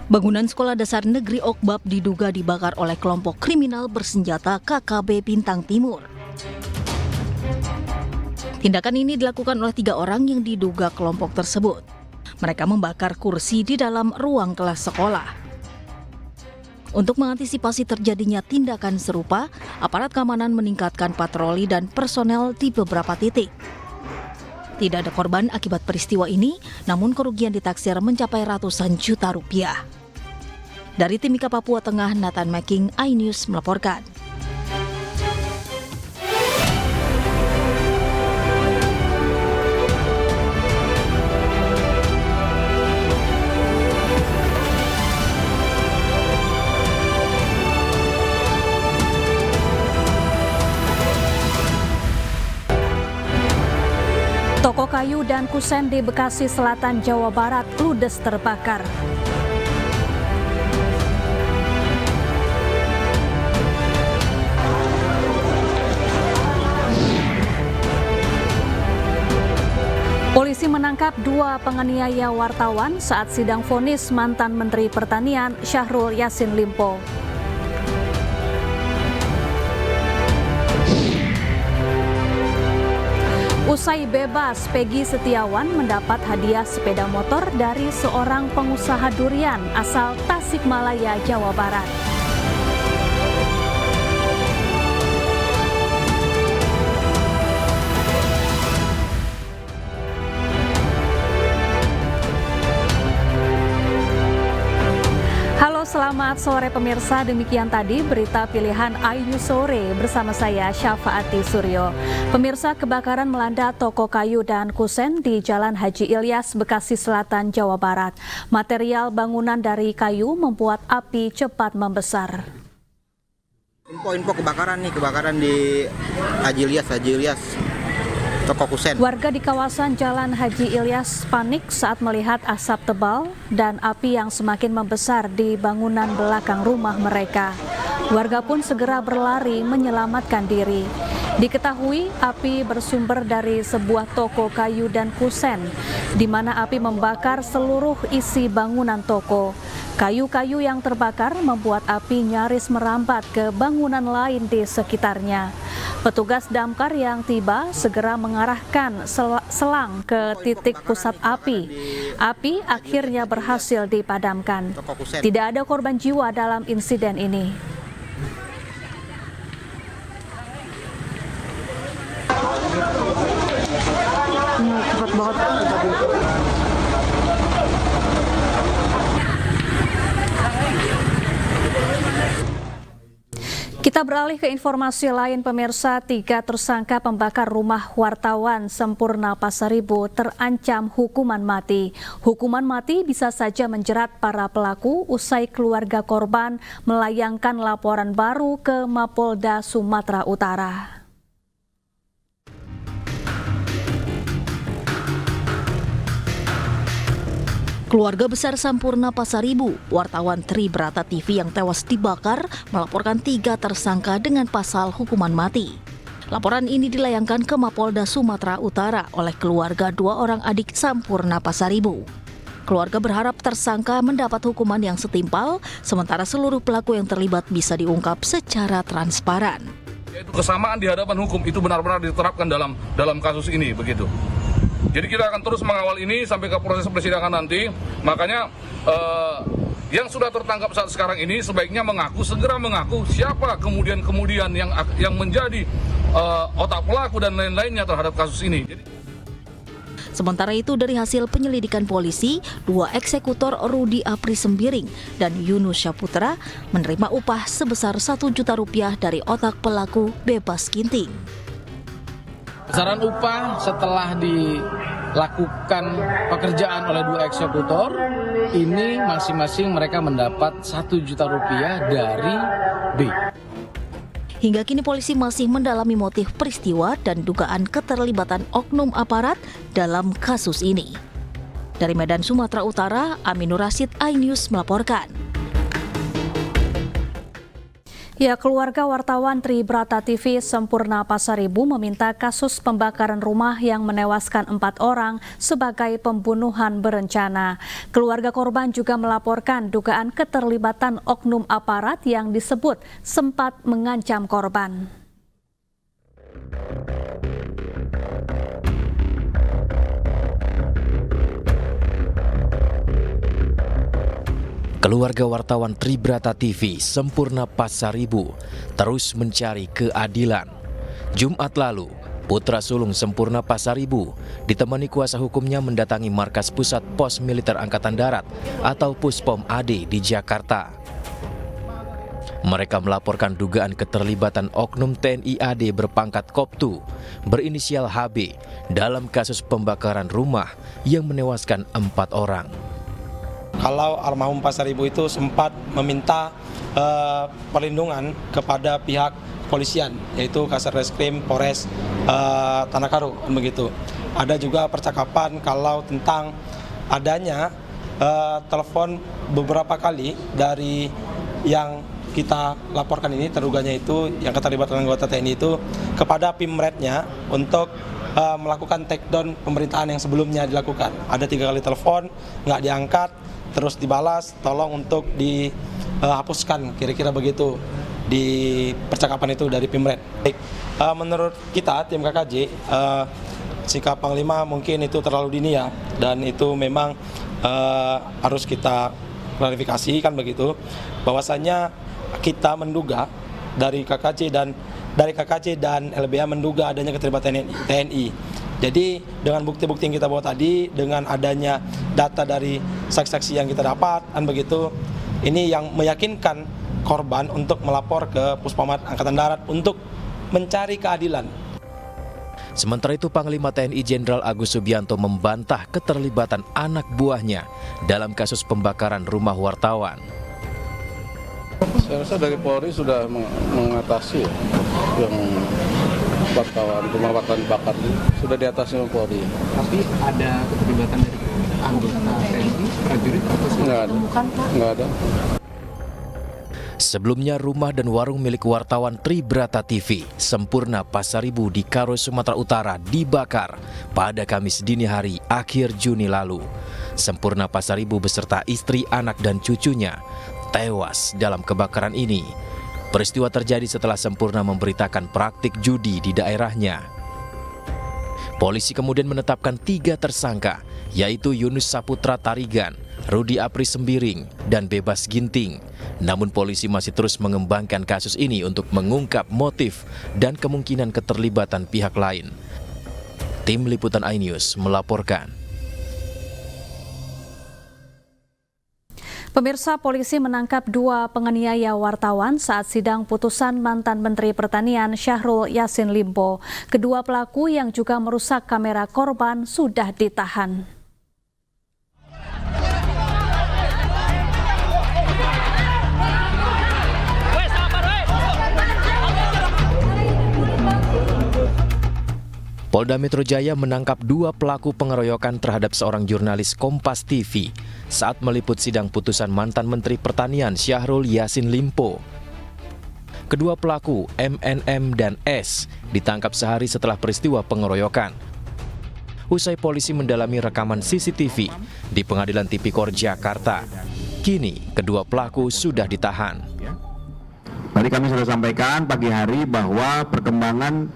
Bangunan Sekolah Dasar Negeri Okbab diduga dibakar oleh kelompok kriminal bersenjata KKB Bintang Timur. Tindakan ini dilakukan oleh 3 orang yang diduga kelompok tersebut. Mereka membakar kursi di dalam ruang kelas sekolah. Untuk mengantisipasi terjadinya tindakan serupa, aparat keamanan meningkatkan patroli dan personel di beberapa titik. Tidak ada korban akibat peristiwa ini, namun kerugian ditaksir mencapai ratusan juta rupiah. Dari Timika, Papua Tengah, Nathan Making, iNews melaporkan. Toko kayu dan kusen di Bekasi Selatan, Jawa Barat ludes terbakar. Polisi menangkap 2 penganiaya wartawan saat sidang vonis mantan Menteri Pertanian Syahrul Yassin Limpo. Usai bebas, Peggy Setiawan mendapat hadiah sepeda motor dari seorang pengusaha durian asal Tasikmalaya, Jawa Barat. Halo, selamat sore pemirsa. Demikian tadi berita pilihan iNews Sore bersama saya Syafaati Suryo. Pemirsa, kebakaran melanda toko kayu dan kusen di Jalan Haji Ilyas, Bekasi Selatan, Jawa Barat. Material bangunan dari kayu membuat api cepat membesar. Info kebakaran di Haji Ilyas. Toko kusen. Warga di kawasan Jalan Haji Ilyas panik saat melihat asap tebal dan api yang semakin membesar di bangunan belakang rumah mereka. Warga pun segera berlari menyelamatkan diri. Diketahui api bersumber dari sebuah toko kayu dan kusen, di mana api membakar seluruh isi bangunan toko. Kayu-kayu yang terbakar membuat api nyaris merambat ke bangunan lain di sekitarnya. Petugas damkar yang tiba segera mengarahkan selang ke titik pusat api. Api akhirnya berhasil dipadamkan. Tidak ada korban jiwa dalam insiden ini. Cepat banget. Kita beralih ke informasi lain, pemirsa. 3 tersangka pembakar rumah wartawan Sempurna Pasaribu terancam hukuman mati. Hukuman mati bisa saja menjerat para pelaku usai keluarga korban melayangkan laporan baru ke Mapolda Sumatera Utara. Keluarga besar Sampurna Pasaribu, wartawan Tri Brata TV yang tewas dibakar, melaporkan 3 tersangka dengan pasal hukuman mati. Laporan ini dilayangkan ke Mapolda Sumatera Utara oleh keluarga 2 orang adik Sampurna Pasaribu. Keluarga berharap tersangka mendapat hukuman yang setimpal, sementara seluruh pelaku yang terlibat bisa diungkap secara transparan. Yaitu kesamaan di hadapan hukum itu benar-benar diterapkan dalam kasus ini, begitu. Jadi kita akan terus mengawal ini sampai ke proses persidangan nanti. Makanya yang sudah tertangkap saat sekarang ini sebaiknya segera mengaku siapa kemudian yang menjadi otak pelaku dan lain-lainnya terhadap kasus ini. Sementara itu, dari hasil penyelidikan polisi, 2 eksekutor Rudi Apri Sembiring dan Yunus Syaputra menerima upah sebesar 1 juta rupiah dari otak pelaku bebas ginting. Besaran upah setelah dilakukan pekerjaan oleh 2 eksekutor, ini masing-masing mereka mendapat 1 juta rupiah dari B. Hingga kini polisi masih mendalami motif peristiwa dan dugaan keterlibatan oknum aparat dalam kasus ini. Dari Medan, Sumatera Utara, Aminur Rasid, iNews melaporkan. Ya, keluarga wartawan Tribrata TV Sempurna Pasaribu meminta kasus pembakaran rumah yang menewaskan 4 orang sebagai pembunuhan berencana. Keluarga korban juga melaporkan dugaan keterlibatan oknum aparat yang disebut sempat mengancam korban. Keluarga wartawan Tribrata TV Sempurna Pasaribu terus mencari keadilan. Jumat lalu, putra sulung Sempurna Pasaribu ditemani kuasa hukumnya mendatangi markas pusat pos militer Angkatan Darat atau Puspom AD di Jakarta. Mereka melaporkan dugaan keterlibatan oknum TNI AD berpangkat Koptu berinisial HB dalam kasus pembakaran rumah yang menewaskan 4 orang. Kalau almarhum Pasaribu itu sempat meminta perlindungan kepada pihak polisian, yaitu Kasatreskrim Polres Tanah-Karo, begitu. Ada juga percakapan kalau tentang adanya telepon beberapa kali dari yang kita laporkan ini, terduganya itu yang keterlibatan anggota TNI itu kepada Pimretnya untuk melakukan take down pemerintahan yang sebelumnya dilakukan. Ada 3 kali telepon, nggak diangkat, terus dibalas, tolong untuk dihapuskan, kira-kira begitu di percakapan itu dari Pimret. Menurut kita, tim KKJ, sikap Panglima mungkin itu terlalu dini ya, dan itu memang harus kita klarifikasi kan begitu, bahwasanya kita menduga dari KKJ dan LBH menduga adanya keterlibatan TNI. Jadi dengan bukti-bukti yang kita bawa tadi, dengan adanya data dari saksi-saksi yang kita dapat, dan begitu, ini yang meyakinkan korban untuk melapor ke Puspamat Angkatan Darat untuk mencari keadilan. Sementara itu, Panglima TNI Jenderal Agus Subianto membantah keterlibatan anak buahnya dalam kasus pembakaran rumah wartawan. Saya rasa dari Polri sudah mengatasi yang rumah wartawan dibakar sudah diatasi oleh Polri. Tapi ada keterlibatan dari anggota TNI, prajurit atau nggak ada. Sebelumnya, rumah dan warung milik wartawan Tribrata TV Sempurna Pasaribu di Karo, Sumatera Utara dibakar pada Kamis dini hari akhir Juni lalu. Sempurna Pasaribu beserta istri, anak, dan cucunya tewas dalam kebakaran ini. Peristiwa terjadi setelah Sempurna memberitakan praktik judi di daerahnya. Polisi kemudian menetapkan 3 tersangka, yaitu Yunus Saputra Tarigan, Rudi Apri Sembiring, dan Bebas Ginting. Namun polisi masih terus mengembangkan kasus ini untuk mengungkap motif dan kemungkinan keterlibatan pihak lain. Tim Liputan iNews melaporkan. Pemirsa, polisi menangkap 2 penganiaya wartawan saat sidang putusan mantan Menteri Pertanian Syahrul Yassin Limpo. Kedua pelaku yang juga merusak kamera korban sudah ditahan. Polda Metro Jaya menangkap 2 pelaku pengeroyokan terhadap seorang jurnalis Kompas TV saat meliput sidang putusan mantan Menteri Pertanian Syahrul Yassin Limpo. Kedua pelaku, MNM dan S, ditangkap sehari setelah peristiwa pengeroyokan. Usai polisi mendalami rekaman CCTV di Pengadilan Tipikor Jakarta, kini kedua pelaku sudah ditahan. Tadi kami sudah sampaikan pagi hari bahwa perkembangan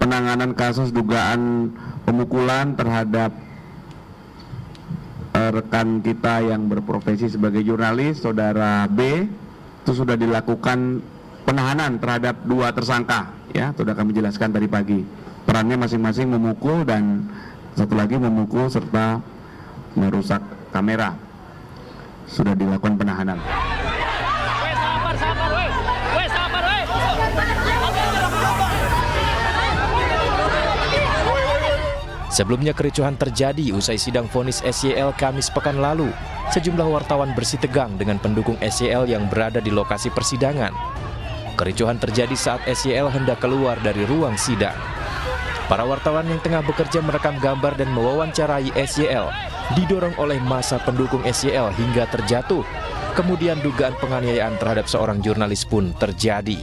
penanganan kasus dugaan pemukulan terhadap rekan kita yang berprofesi sebagai jurnalis, saudara B, itu sudah dilakukan penahanan terhadap 2 tersangka, ya, sudah kami jelaskan tadi pagi. Perannya masing-masing memukul dan satu lagi memukul serta merusak kamera. Sudah dilakukan penahanan. Sebelumnya kericuhan terjadi usai sidang vonis SYL Kamis pekan lalu. Sejumlah wartawan bersitegang dengan pendukung SYL yang berada di lokasi persidangan. Kericuhan terjadi saat SYL hendak keluar dari ruang sidang. Para wartawan yang tengah bekerja merekam gambar dan mewawancarai SYL didorong oleh massa pendukung SYL hingga terjatuh. Kemudian dugaan penganiayaan terhadap seorang jurnalis pun terjadi.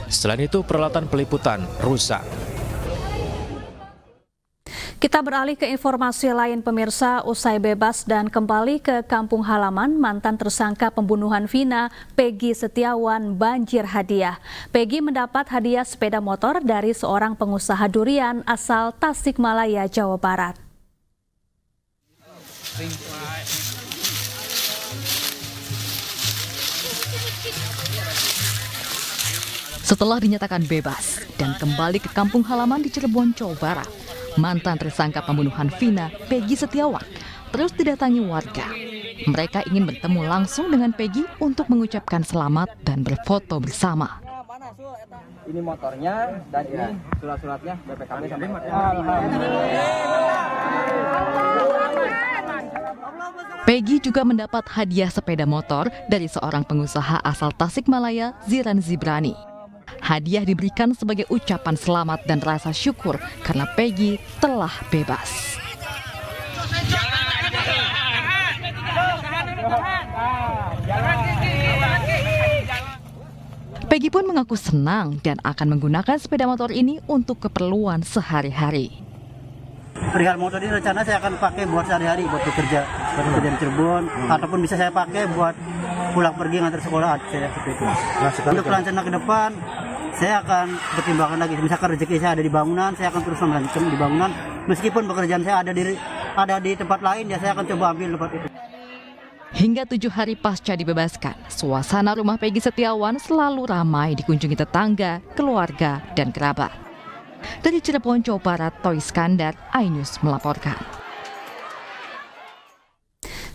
Selain itu, peralatan peliputan rusak. Kita beralih ke informasi lain pemirsa, usai bebas dan kembali ke kampung halaman, mantan tersangka pembunuhan Vina, Peggy Setiawan banjir hadiah. Peggy mendapat hadiah sepeda motor dari seorang pengusaha durian asal Tasikmalaya, Jawa Barat. Setelah dinyatakan bebas dan kembali ke kampung halaman di Cirebon, Jawa Barat, mantan tersangka pembunuhan Vina, Peggy Setiawan, terus didatangi warga. Mereka ingin bertemu langsung dengan Peggy untuk mengucapkan selamat dan berfoto bersama. Ini motornya dan ini surat-suratnya BPKB sampai Peggy juga mendapat hadiah sepeda motor dari seorang pengusaha asal Tasikmalaya, Ziran Zibrani. Hadiah diberikan sebagai ucapan selamat dan rasa syukur karena Peggy telah bebas. Peggy pun mengaku senang dan akan menggunakan sepeda motor ini untuk keperluan sehari-hari. perihal motor ini rencana saya akan pakai buat sehari-hari, buat bekerja di Cirebon, ataupun bisa saya pakai buat pulang pergi ngantar sekolah saya seperti itu. Untuk rencana ke depan, saya akan pertimbangkan lagi. Misalkan rezeki saya ada di bangunan, saya akan terus melanjutkan di bangunan. Meskipun pekerjaan saya ada di tempat lain, ya saya akan coba ambil tempat itu. Hingga 7 hari pasca dibebaskan, suasana rumah Peggy Setiawan selalu ramai dikunjungi tetangga, keluarga, dan kerabat. Dari Cirebon, Jawa Barat, Toy Skandar, iNews melaporkan.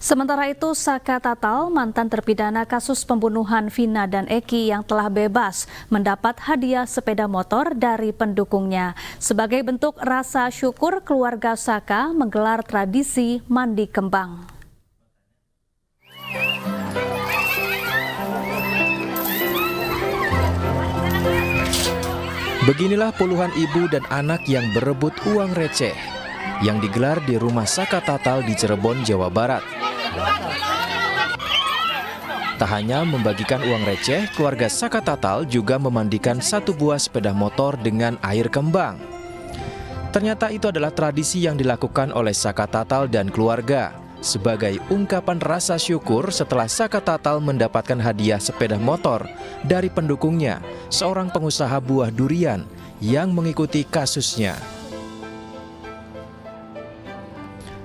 Sementara itu, Saka Tatal, mantan terpidana kasus pembunuhan Vina dan Eki yang telah bebas, mendapat hadiah sepeda motor dari pendukungnya. Sebagai bentuk rasa syukur, keluarga Saka menggelar tradisi mandi kembang. Beginilah puluhan ibu dan anak yang berebut uang receh yang digelar di rumah Saka Tatal di Cirebon, Jawa Barat. Tak hanya membagikan uang receh, keluarga Saka Tatal juga memandikan 1 buah sepeda motor dengan air kembang. Ternyata itu adalah tradisi yang dilakukan oleh Saka Tatal dan keluarga sebagai ungkapan rasa syukur setelah Saka Tatal mendapatkan hadiah sepeda motor dari pendukungnya, seorang pengusaha buah durian yang mengikuti kasusnya.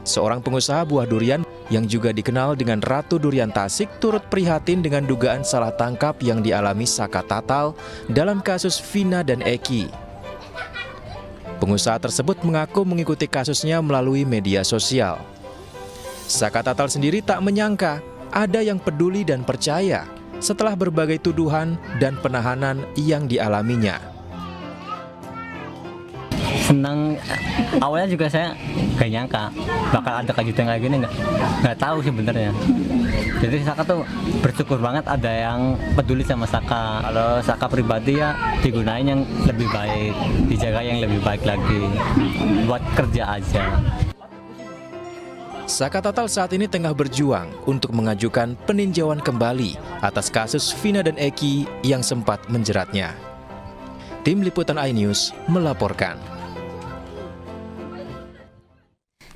Seorang pengusaha buah durian yang juga dikenal dengan Ratu Durian Tasik turut prihatin dengan dugaan salah tangkap yang dialami Saka Tatal dalam kasus Vina dan Eki. Pengusaha tersebut mengaku mengikuti kasusnya melalui media sosial. Saka Tatal sendiri tak menyangka ada yang peduli dan percaya setelah berbagai tuduhan dan penahanan yang dialaminya. Senang, awalnya juga saya gak nyangka bakal ada kejutan kayak gini, nggak tahu sebenarnya. Jadi Saka tuh bersyukur banget ada yang peduli sama Saka. Kalau Saka pribadi ya digunain yang lebih baik, dijaga yang lebih baik lagi buat kerja aja. Saka Tatal saat ini tengah berjuang untuk mengajukan peninjauan kembali atas kasus Vina dan Eki yang sempat menjeratnya. Tim Liputan iNews melaporkan.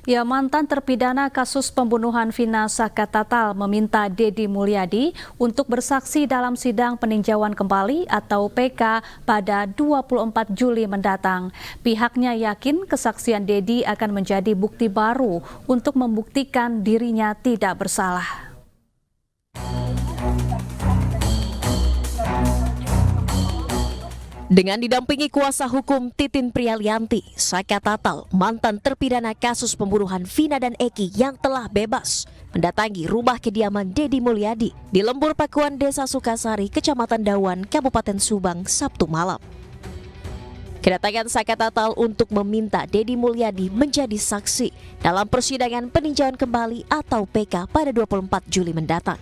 Ya, mantan terpidana kasus pembunuhan Vina, Saka Tatal meminta Deddy Mulyadi untuk bersaksi dalam sidang peninjauan kembali atau PK pada 24 Juli mendatang. Pihaknya yakin kesaksian Deddy akan menjadi bukti baru untuk membuktikan dirinya tidak bersalah. Dengan didampingi kuasa hukum Titin Prialianti, Saka Tatal, mantan terpidana kasus pembunuhan Vina dan Eki yang telah bebas, mendatangi rumah kediaman Deddy Mulyadi di Lembur Pakuan, Desa Sukasari, Kecamatan Dawan, Kabupaten Subang, Sabtu malam. Kedatangan Saka Tatal untuk meminta Deddy Mulyadi menjadi saksi dalam persidangan peninjauan kembali atau PK pada 24 Juli mendatang.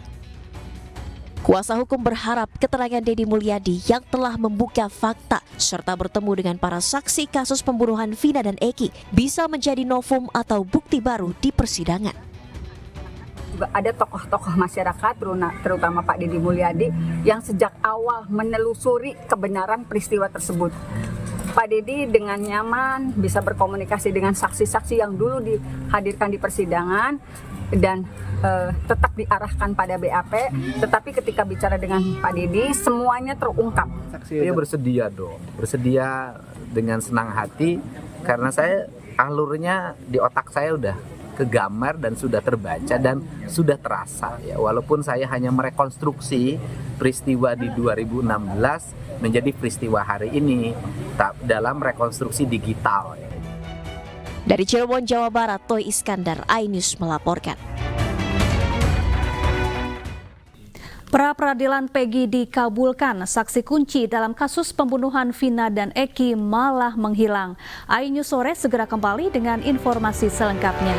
Kuasa hukum berharap keterangan Deddy Mulyadi yang telah membuka fakta serta bertemu dengan para saksi kasus pembunuhan Vina dan Eki bisa menjadi novum atau bukti baru di persidangan. juga ada tokoh-tokoh masyarakat, terutama Pak Deddy Mulyadi, yang sejak awal menelusuri kebenaran peristiwa tersebut. Pak Deddy dengan nyaman bisa berkomunikasi dengan saksi-saksi yang dulu dihadirkan di persidangan dan tetap diarahkan pada BAP, tetapi ketika bicara dengan Pak Deddy semuanya terungkap. Dia bersedia dong, bersedia dengan senang hati karena saya alurnya di otak saya udah kegambar dan sudah terbaca dan sudah terasa ya, walaupun saya hanya merekonstruksi peristiwa di 2016 menjadi peristiwa hari ini dalam rekonstruksi digital. Dari Cirebon, Jawa Barat, Toy Iskandar, iNews melaporkan. Pra-peradilan Peggy dikabulkan, saksi kunci dalam kasus pembunuhan Vina dan Eki malah menghilang. iNews Sore segera kembali dengan informasi selengkapnya.